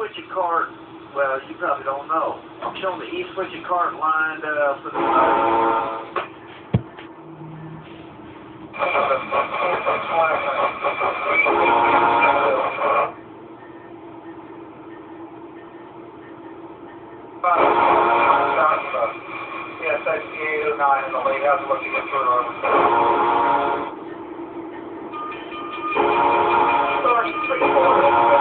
switching cart, well, you probably don't know. I'm showing the E-switching cart lined for the yeah, that's the 809 in the late house looking at through over. Sorry, 3-4.